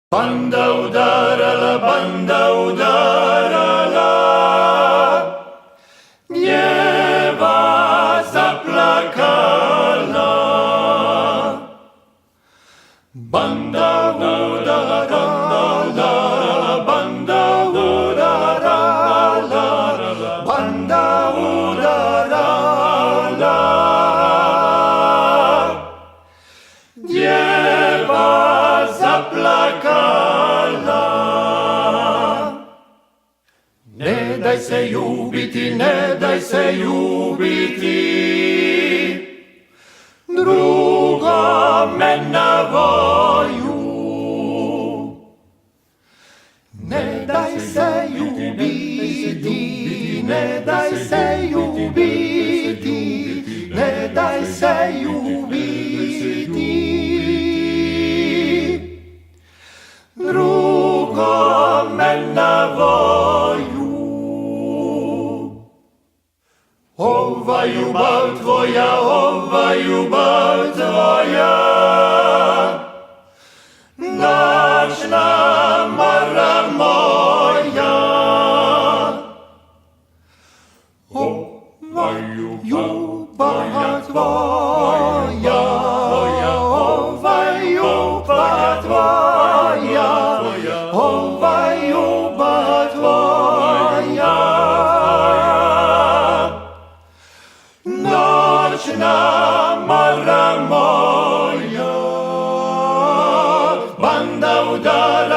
Banda udarala, banda udarala, djeva zaplakala. Banda udarala, banda udarala, banda udarala, djeva zaplakala. Ne daj se ljubiti, ne daj se ljubiti, drugome na volju. Ne daj se ljubiti, ne daj se ljubiti, ne daj se ljubiti, drugome na volju. Ova ljubav tvoja, ova ljubav tvoja, noćna mora moja. Ova ljubav tvoja, ova ljubav tvoja, ova ljubav tvoja, noćna mora moja. Banda udara